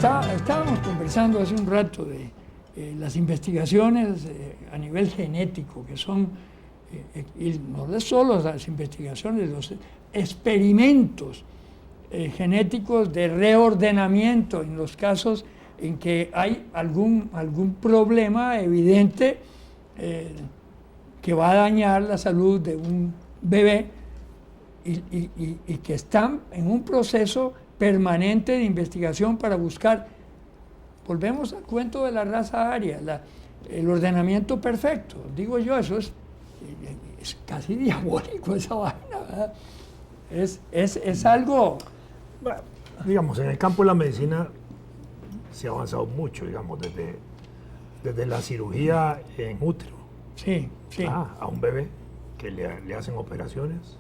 Estábamos conversando hace un rato de las investigaciones a nivel genético, que son, y no es solo las investigaciones, los experimentos genéticos de reordenamiento en los casos en que hay algún problema evidente que va a dañar la salud de un bebé y que están en un proceso permanente de investigación para buscar, volvemos al cuento de la raza aria, el ordenamiento perfecto. Digo yo, eso es casi diabólico esa vaina, ¿verdad? Es algo... Bueno, digamos, en el campo de la medicina se ha avanzado mucho, digamos, desde la cirugía en útero Sí. a un bebé que le hacen operaciones,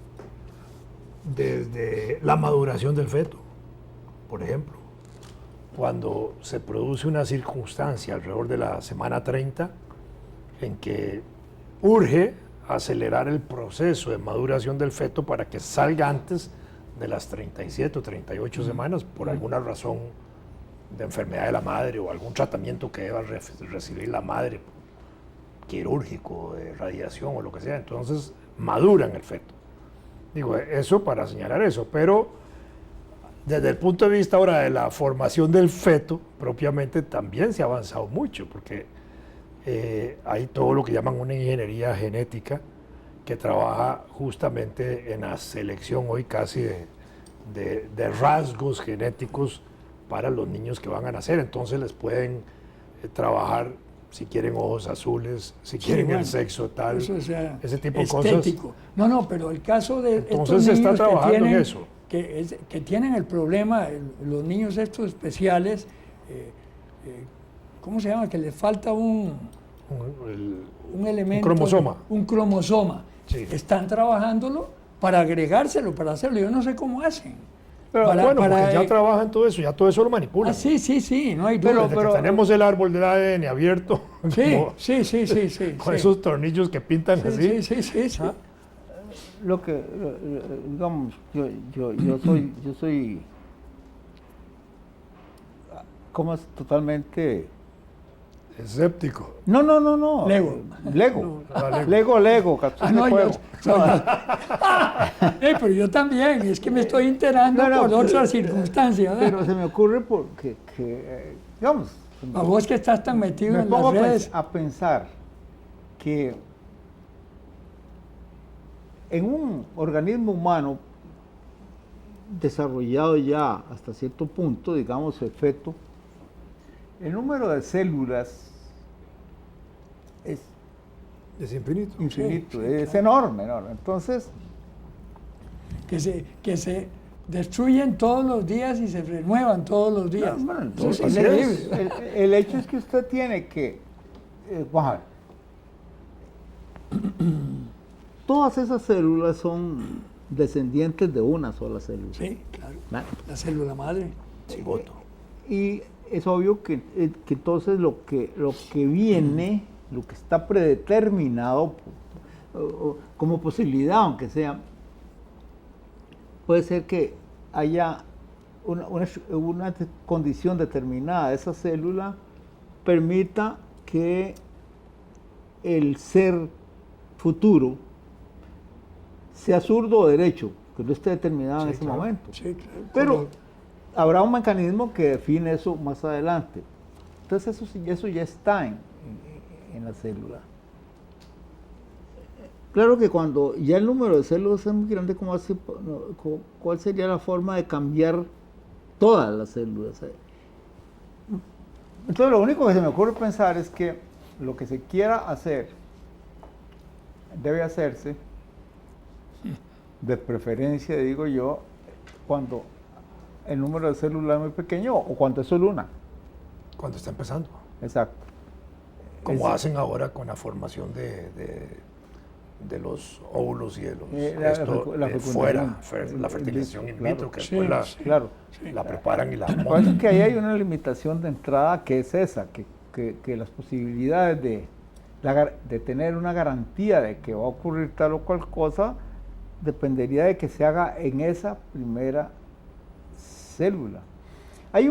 desde la maduración del feto, por ejemplo, cuando se produce una circunstancia alrededor de la semana 30 en que urge acelerar el proceso de maduración del feto para que salga antes de las 37 o 38 semanas por alguna razón de enfermedad de la madre o algún tratamiento que deba recibir la madre, quirúrgico, de radiación o lo que sea. Entonces maduran el feto. Digo, eso para señalar eso, pero desde el punto de vista ahora de la formación del feto, propiamente también se ha avanzado mucho, porque hay todo lo que llaman una ingeniería genética que trabaja justamente en la selección hoy casi de rasgos genéticos para los niños que van a nacer. Entonces les pueden trabajar, si quieren ojos azules, si quieren el sexo tal, ese tipo de cosas. No, pero el caso de entonces estos se está niños trabajando en eso. que tienen el problema, los niños estos especiales, ¿cómo se llama? Que les falta un elemento. Un cromosoma. Sí. Están trabajándolo para agregárselo, para hacerlo. Yo no sé cómo hacen. Pero porque ya trabajan todo eso, ya todo eso lo manipulan. Sí, no hay duda. Pero tenemos el árbol del ADN abierto. Sí. Con esos tornillos que pintan así. Sí. Lo que, digamos, yo soy como es totalmente escéptico. No. Lego. Pero yo también, es que me estoy enterando por otras circunstancias. Pero se me ocurre porque, digamos... A vos que estás tan metido en las redes. A pensar que en un organismo humano desarrollado ya hasta cierto punto, digamos el feto, el número de células es infinito. Es enorme. Entonces, que se destruyen todos los días y se renuevan todos los días. Entonces, el hecho es que usted tiene que bajar. Todas esas células son descendientes de una sola célula. Sí, claro. La célula madre. Cigoto. Y es obvio que entonces lo que viene, lo que está predeterminado como posibilidad, aunque sea, puede ser que haya una condición determinada de esa célula permita que el ser futuro sea zurdo o derecho, que no esté determinado en ese momento. Sí, claro. Pero habrá un mecanismo que define eso más adelante. Entonces eso ya está en la célula. Claro que cuando ya el número de células es muy grande, ¿cuál sería la forma de cambiar todas las células? Entonces lo único que se me ocurre pensar es que lo que se quiera hacer debe hacerse, de preferencia, digo yo, cuando el número de células es muy pequeño o cuando es solo una. Cuando está empezando. Exacto. Como hacen ahora con la formación de los óvulos y de los fuera, la fertilización in vitro, que sí, después la preparan y la montan. Lo que pasa es que ahí hay una limitación de entrada que es esa, que las posibilidades de tener una garantía de que va a ocurrir tal o cual cosa dependería de que se haga en esa primera célula. hay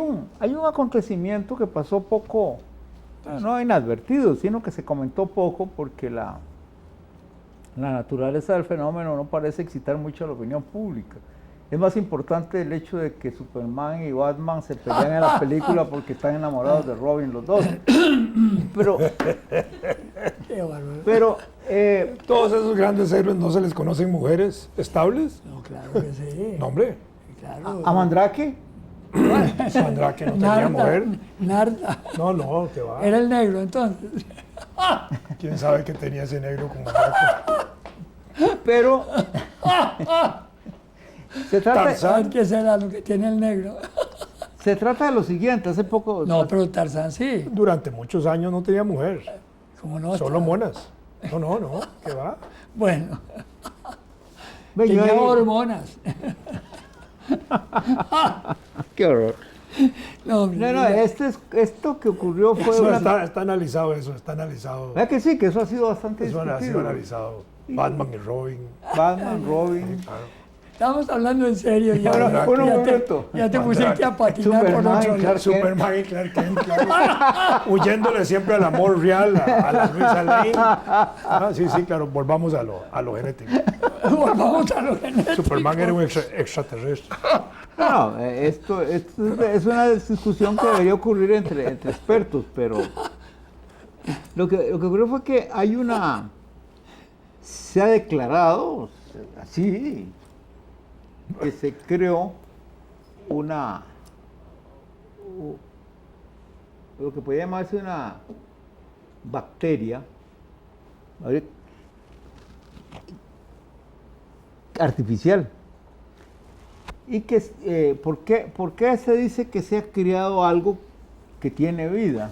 un acontecimiento que pasó poco, no inadvertido, sino que se comentó poco porque la naturaleza del fenómeno no parece excitar mucho a la opinión pública. Es más importante el hecho de que Superman y Batman se pelean en la película porque están enamorados de Robin los dos. Pero Todos esos grandes héroes no se les conocen mujeres estables. No, claro que sí. No, hombre. Claro. a Mandrake, Sandra que no tenía mujer. Narda. No, que va. Era el negro entonces. ¿Quién sabe que tenía ese negro como Mandrake? pero se trata, Tarzán. ¿Sabes qué será lo que tiene el negro? se trata de lo siguiente, hace poco... No, pero Tarzán sí. Durante muchos años no tenía mujer. ¿Cómo no? Solo monas. No, que va. Bueno, Ve, yo tenía ahí- hormonas. Qué horror. No, No, esto que ocurrió fue Eso una... está analizado eso, está analizado. ¿Verdad que sí? Que eso ha sido bastante Eso ha sido discutido. analizado. Batman y Robin. Batman, Robin... Claro. Estamos hablando en serio. Ya, Bueno, un ya momento. ya te pusiste a patinar por Superman, otro lado. Clark Kent. Superman y Clark Kent, claro. Huyéndole siempre al amor real, a la Luisa Lane. Sí, claro, volvamos a lo genético. Volvamos a lo genético. Superman era un extraterrestre. No, esto es una discusión que debería ocurrir entre expertos, pero lo que ocurrió fue que se ha declarado así, que se creó lo que puede llamarse una bacteria, a ver, artificial. ¿Y por qué se dice que se ha creado algo que tiene vida?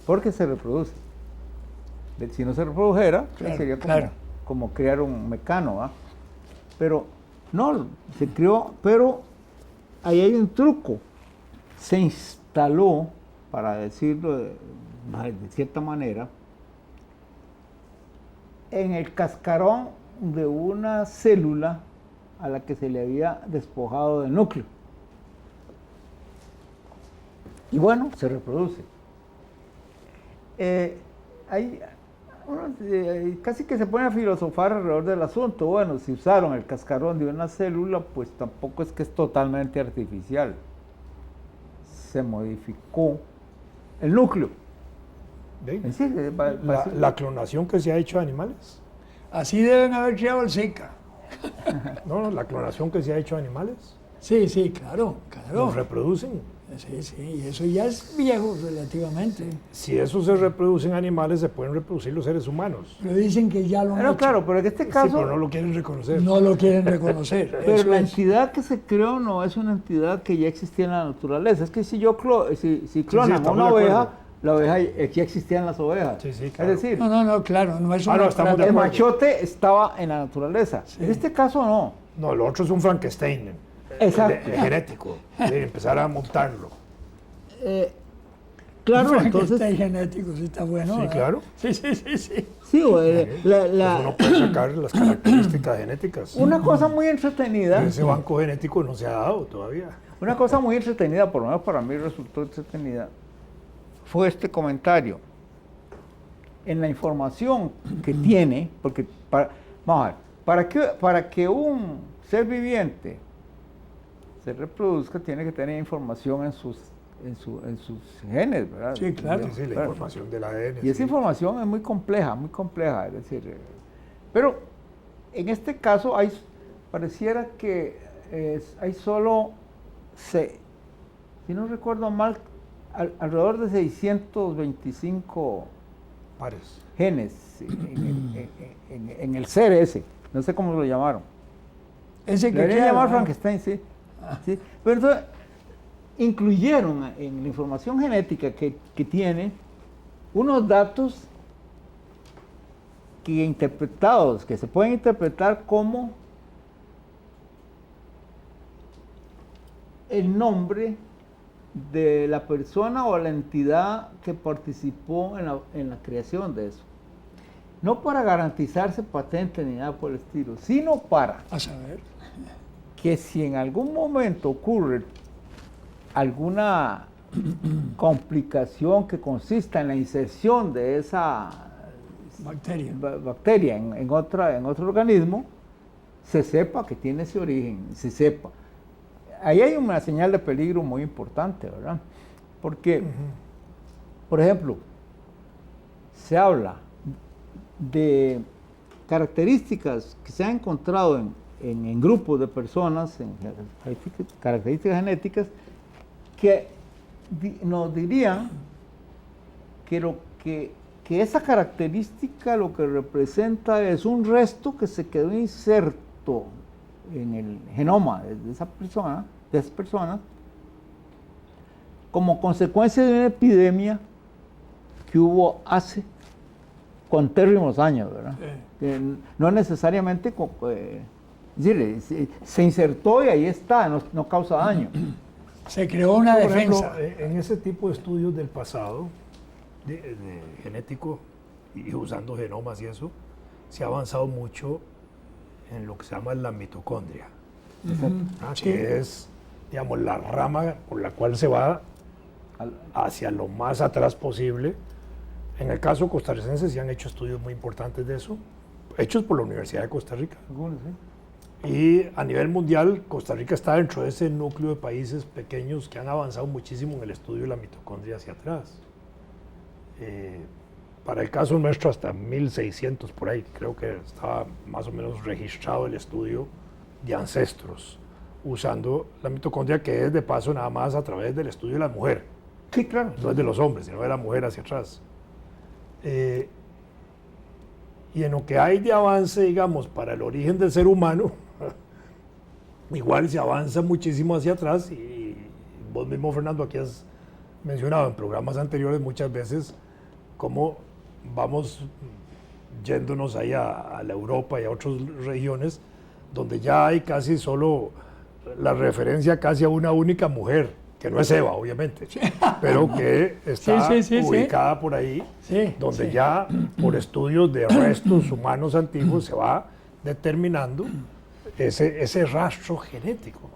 Porque se reproduce. Si no se reprodujera, Claro, sería claro. como crear un mecano, ¿va? Pero no, se creó, pero ahí hay un truco. Se instaló, para decirlo de cierta manera, en el cascarón de una célula a la que se le había despojado del núcleo. Y bueno, se reproduce. Casi que se pone a filosofar alrededor del asunto. Bueno, si usaron el cascarón de una célula, pues tampoco es que es totalmente artificial. Se modificó el núcleo. ¿Ve? Sí, La clonación que se ha hecho de animales. Así deben haber criado el Zika. No, la clonación que se ha hecho de animales. Sí, claro. Los reproducen. Sí, y eso ya es viejo relativamente. Si eso se reproduce en animales, se pueden reproducir los seres humanos. Pero dicen que ya lo han Pero hecho. claro, pero en este Sí, caso... pero no lo quieren reconocer. No lo quieren reconocer. Pero eso la es. entidad que se creó no es una entidad que ya existía en la naturaleza. Es que si clonan estamos una de oveja, acuerdo. la oveja ya existían las ovejas. Sí, claro. Es decir, No, claro, no es Ah, una no, estamos de el acuerdo. machote estaba en la naturaleza. Sí. En este caso no. No, lo otro es un Frankenstein. Exacto. El genético. De empezar a montarlo. Claro, Frankenstein entonces... genético, sí está bueno. Sí, ¿verdad? claro. Sí. Sí, Pues uno puede sacar las características genéticas. una cosa muy entretenida, Ese banco genético no se ha dado todavía. una cosa muy entretenida, por lo menos para mí resultó entretenida, fue este comentario. En la información que tiene, porque vamos a ver, para que un ser viviente se reproduzca, tiene que tener información en sus genes, ¿verdad? Sí, claro. Sí, la Claro. información del ADN. Y esa sí. información es muy compleja, es decir, pero en este caso pareciera que hay solo, si no recuerdo mal, alrededor de 625 Pares. genes en el ser ese, no sé cómo lo llamaron. Ese que Debería queda, llamar ¿no? Frankenstein, sí. Sí. Pero entonces, incluyeron en la información genética que tiene unos datos que se pueden interpretar como el nombre de la persona o la entidad que participó en la creación de eso. No para garantizarse patente ni nada por el estilo, sino para A saber. que si en algún momento ocurre alguna complicación que consista en la inserción de esa bacteria en otro organismo, se sepa que tiene ese origen, se sepa. Ahí hay una señal de peligro muy importante, ¿verdad? Porque, por ejemplo, se habla de características que se han encontrado en grupos de personas, en características genéticas, que nos dirían que esa característica lo que representa es un resto que se quedó inserto en el genoma de esas personas, como consecuencia de una epidemia que hubo hace contérrimos años, ¿verdad? Que no necesariamente se insertó y ahí está, no causa daño. Se creó una Por defensa. ejemplo, en ese tipo de estudios del pasado, de genético, y usando genomas y eso, se ha avanzado mucho en lo que se llama la mitocondria, que es, digamos, la rama por la cual se va hacia lo más atrás posible. En el caso costarricense se han hecho estudios muy importantes de eso, hechos por la Universidad de Costa Rica. Y a nivel mundial, Costa Rica está dentro de ese núcleo de países pequeños que han avanzado muchísimo en el estudio de la mitocondria hacia atrás. Para el caso nuestro, hasta 1600 por ahí, creo que estaba más o menos registrado el estudio de ancestros, usando la mitocondria, que es de paso nada más a través del estudio de la mujer. Sí, claro. No es de los hombres, sino de la mujer hacia atrás. Y en lo que hay de avance, digamos, para el origen del ser humano, igual se avanza muchísimo hacia atrás, y vos mismo, Fernando, aquí has mencionado en programas anteriores muchas veces cómo vamos yéndonos ahí a la Europa y a otras regiones donde ya hay casi solo la referencia casi a una única mujer, que no es Eva, obviamente, pero que está ubicada por ahí, donde ya por estudios de restos humanos antiguos se va determinando ese rastro genético.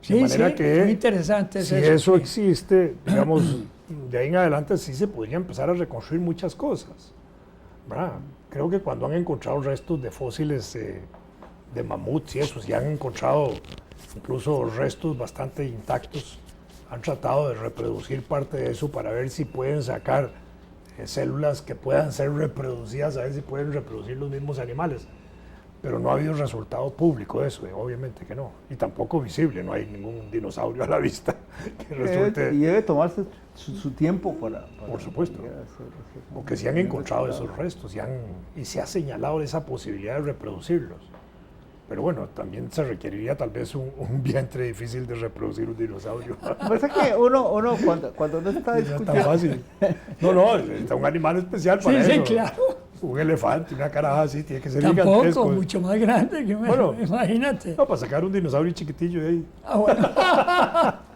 De manera que, muy interesante si eso existe, digamos, de ahí en adelante sí se podría empezar a reconstruir muchas cosas, ¿verdad? Creo que cuando han encontrado restos de fósiles de mamuts y eso, y han encontrado incluso restos bastante intactos, han tratado de reproducir parte de eso para ver si pueden sacar células que puedan ser reproducidas, a ver si pueden reproducir los mismos animales. Pero no ha habido resultado público de eso, obviamente que no. Y tampoco visible, no hay ningún dinosaurio a la vista que resulte... Y debe tomarse su tiempo para Por supuesto. Porque se han encontrado esos restos y se ha señalado esa posibilidad de reproducirlos. Pero bueno, también se requeriría tal vez un vientre difícil de reproducir un dinosaurio. Pasa que uno cuando no está discutiendo... No es tan fácil. No, está un animal especial para eso. Sí, claro. Un elefante, una caraja así, tiene que ser Tampoco, gigantesco. mucho más grande que imagínate. No, para sacar un dinosaurio chiquitillo de ahí. Bueno.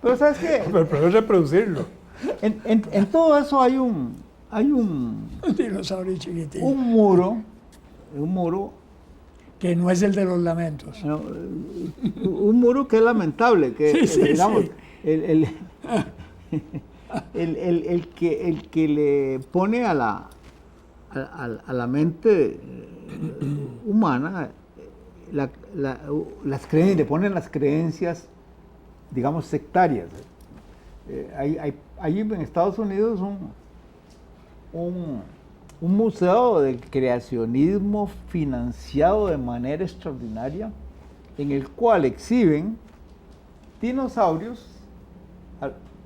Pero ¿sabes qué? Pero es reproducirlo. En todo eso hay un dinosaurio chiquitito. Un muro que no es el de los lamentos. No, un muro que es lamentable, que digamos, el que le pone a la mente humana le ponen las creencias, digamos, sectarias. Hay en Estados Unidos un museo del creacionismo financiado de manera extraordinaria, en el cual exhiben dinosaurios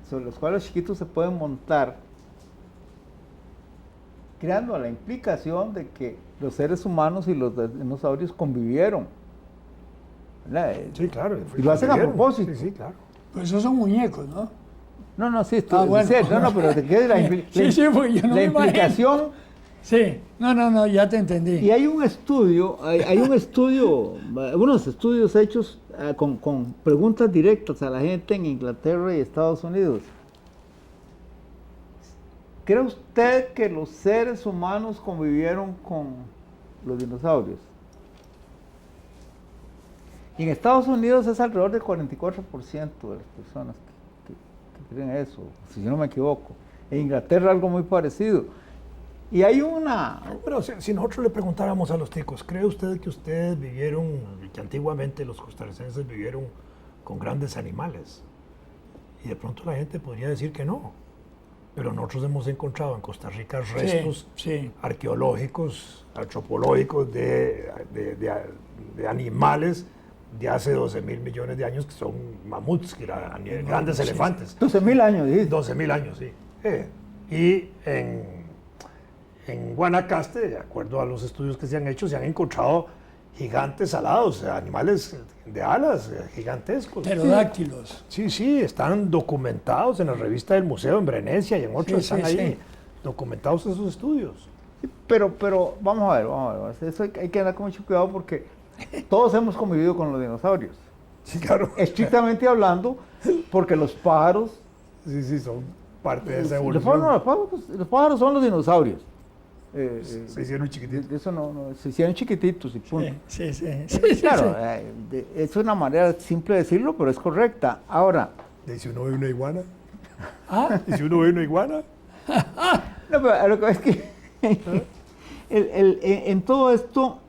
sobre los cuales los chiquitos se pueden montar, creando la implicación de que los seres humanos y los dinosaurios convivieron. ¿Verdad? Sí, claro. Y lo hacen a propósito. Sí, claro. Pues esos son muñecos, ¿no? No, sí, bueno. Pero te queda la implicación. Sí, no, ya te entendí. Y hay un estudio, unos estudios hechos con preguntas directas a la gente en Inglaterra y Estados Unidos. ¿Cree usted que los seres humanos convivieron con los dinosaurios? Y en Estados Unidos es alrededor del 44% de las personas que creen eso, si yo no me equivoco. En Inglaterra algo muy parecido. Y hay una... Pero si nosotros le preguntáramos a los ticos, ¿cree usted que ustedes vivieron, que antiguamente los costarricenses vivieron con grandes animales? Y de pronto la gente podría decir que no. Pero nosotros hemos encontrado en Costa Rica restos arqueológicos, antropológicos de animales de hace 12.000 millones de años, que son mamuts, que eran grandes elefantes. 12.000 años, ¿sí? 12.000 años, sí. Y en Guanacaste, de acuerdo a los estudios que se han hecho, se han encontrado gigantes alados, animales de alas gigantescos. Pterodáctilos. Sí, están documentados en la revista del museo en Venecia y en otros, están ahí documentados esos estudios. Sí, pero vamos a ver, eso hay que andar con mucho cuidado porque todos hemos convivido con los dinosaurios. Sí, claro. Estrictamente hablando, porque los pájaros... Sí, son parte de esa evolución. Los pájaros son los dinosaurios. Se hicieron chiquititos. Eso no, se hicieron chiquititos y punto. Sí. Claro, es una manera simple de decirlo, pero es correcta. Ahora... ¿Y si uno ve una iguana? ¿Ah? ¿Y si uno ve una iguana? No, pero lo que es que en todo esto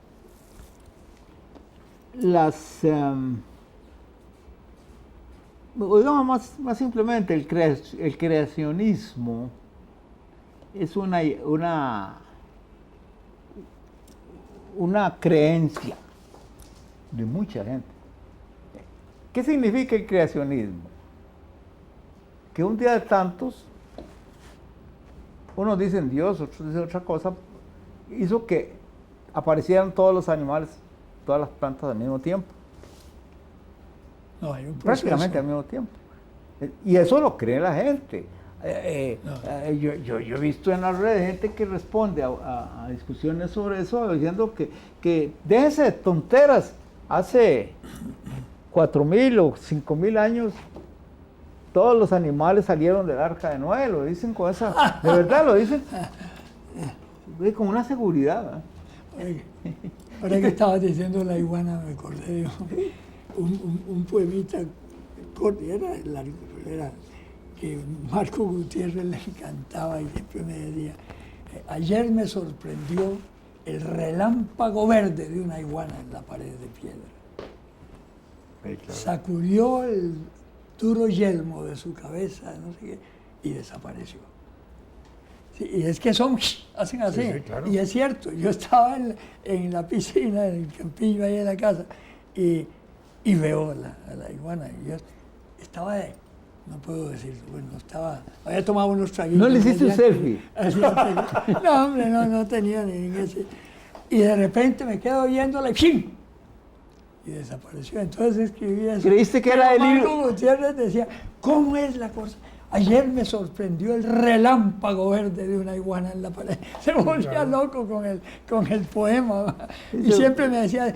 digamos más simplemente el creacionismo es una creencia de mucha gente. ¿Qué significa el creacionismo? Que un día de tantos, unos dicen Dios, otros dicen otra cosa, hizo que aparecieran todos los animales, todas las plantas al mismo tiempo. No, hay un proceso. Prácticamente al mismo tiempo. Y eso lo cree la gente. Yo he visto en las redes gente que responde a discusiones sobre eso diciendo que déjense de tonteras. Hace 4.000 o 5.000 años todos los animales salieron del arca de Noé, lo dicen con esa, de verdad lo dicen con una seguridad. Ahora que estabas diciendo la iguana, me acordé de un poemita corto, era que Marco Gutiérrez le encantaba y siempre me decía, ayer me sorprendió el relámpago verde de una iguana en la pared de piedra. Sí, claro. Sacudió el duro yelmo de su cabeza, no sé qué, y desapareció. Sí, y es que hacen así. Sí, claro. Y es cierto, yo estaba en la piscina, en el campillo ahí en la casa, y veo a la iguana. Y yo estaba no puedo decirlo, bueno, había tomado unos traguitos. ¿No le hiciste un selfie? No, hombre, no tenía ni ese. Y de repente me quedo viéndola y ¡pim! Y desapareció. Entonces escribí eso. ¿Creíste que era el libro? Marco Gutiérrez decía, ¿cómo es la cosa? Ayer me sorprendió el relámpago verde de una iguana en la pared. Se volvía loco con el poema. Y siempre me decía,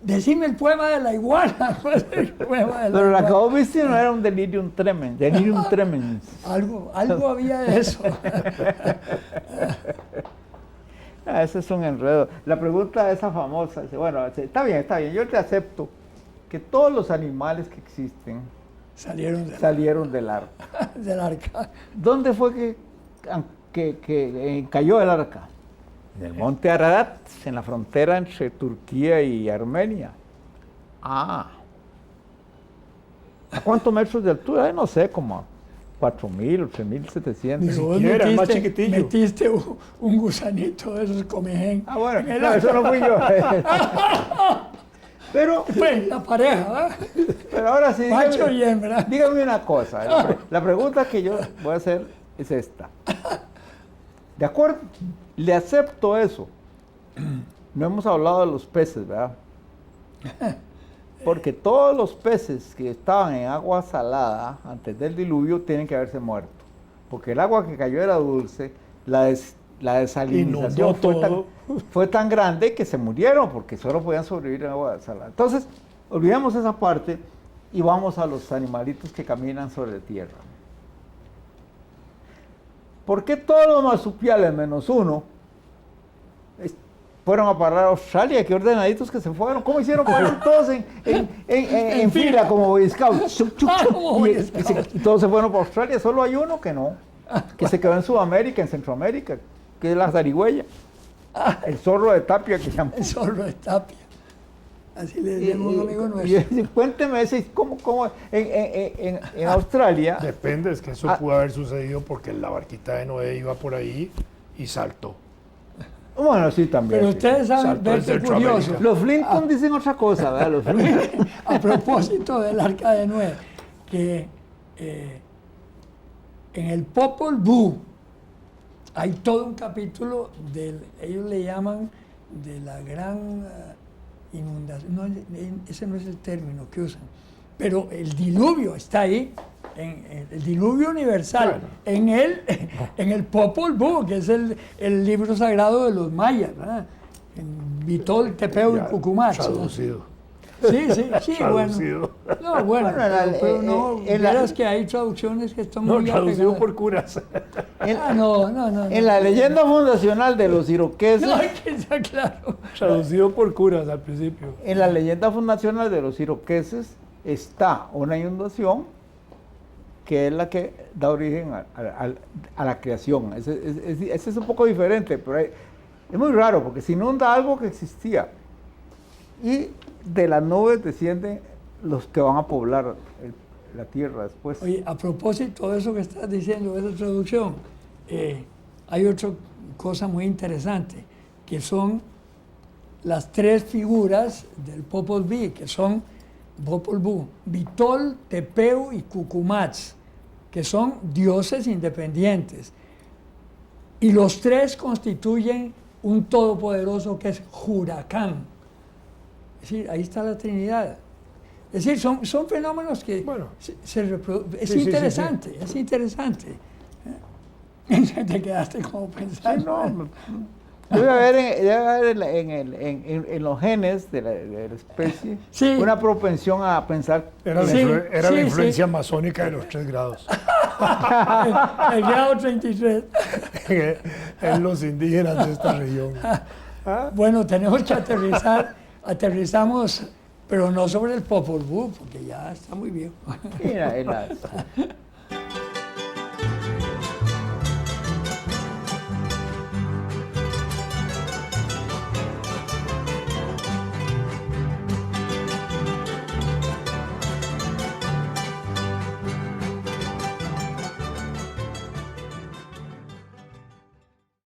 decime el poema de la iguana. Pero la que vos viste no era un delirium tremens. Algo había de eso. Ese es un enredo. La pregunta esa famosa, dice, bueno, está bien, yo te acepto que todos los animales que existen salieron del arca. Del arca. ¿Dónde fue que cayó el arca? En el monte Ararat, en la frontera entre Turquía y Armenia. ¿A cuántos metros de altura? No sé, como a 4.000 o 3.700. Más chiquitillo. Metiste un gusanito de esos comején. Bueno, no, eso no fui yo. Pero, pues la pareja, ¿verdad? Pero ahora sí, macho y hembra. Dígame una cosa. La pregunta que yo voy a hacer es esta. ¿De acuerdo? Le acepto eso. No hemos hablado de los peces, ¿verdad? Porque todos los peces que estaban en agua salada antes del diluvio tienen que haberse muerto. Porque el agua que cayó era dulce, la desalinización fue tan grande que se murieron porque solo podían sobrevivir en agua salada. Entonces, olvidemos esa parte y vamos a los animalitos que caminan sobre la tierra. ¿Por qué todos los marsupiales menos uno fueron a parar a Australia, qué ordenaditos que se fueron. ¿Cómo hicieron para ir todos en fila como Boy Scouts? Chuc, chuc, chuc. Como Boy Scouts. Y todos se fueron para Australia, solo hay uno que no, que se quedó en Sudamérica, en Centroamérica, que es la zarigüeya, el zorro de Tapia que llamó. El zorro de Tapia. Así le decimos a un amigo Y nuestro. cuénteme ese, ¿cómo en Australia? Depende, es que eso pudo haber sucedido porque la barquita de Noé iba por ahí y saltó. Bueno, sí, también. Pero sí. ustedes saben, Saltó en verte Centroamérica. curioso. Los Flintstones dicen otra cosa, ¿verdad? Los Flintstones. A propósito del Arca de Noé, que en el Popol Vuh hay todo un capítulo ellos le llaman de la gran inundación, no, ese no es el término que usan, pero el diluvio está ahí, en el diluvio universal, Claro. en el Popol Vuh, que es el libro sagrado de los mayas, ¿verdad? En Vitol, Tepeu y Ya, Cucumatz. traducido. Sí, Traducido. bueno. No, bueno, Bueno, pero no, en la- verás que hay traducciones que están No, muy traducido apegadas. por curas. No. En la leyenda fundacional de los iroqueses, No, hay que estar claro. Traducido por curas al principio. en la leyenda fundacional de los iroqueses está una inundación que es la que da origen a la creación. Ese es un poco diferente, pero es muy raro porque se inunda algo que existía y de las nubes descienden los que van a poblar la tierra después. Oye, a propósito de eso que estás diciendo, de esa traducción, hay otra cosa muy interesante, que son las tres figuras del Popol Vuh, que son Popol Vuh, Vitol, Tepeu y Cucumatz, que son dioses independientes. Y los tres constituyen un todopoderoso que es Huracán. Es decir, ahí está la Trinidad. Es decir, son fenómenos que Bueno. se reproducen. Es Sí, sí, sí, interesante, es interesante. Te quedaste como Sí, pensando. no, debe haber en los genes de la especie Sí. una propensión a pensar. Era, Sí, la sí, influencia masónica de los 3 grados. El grado 33. En los indígenas de esta región. Bueno, tenemos que aterrizamos, pero no sobre el Popol Vuh, porque ya está muy viejo. Mira,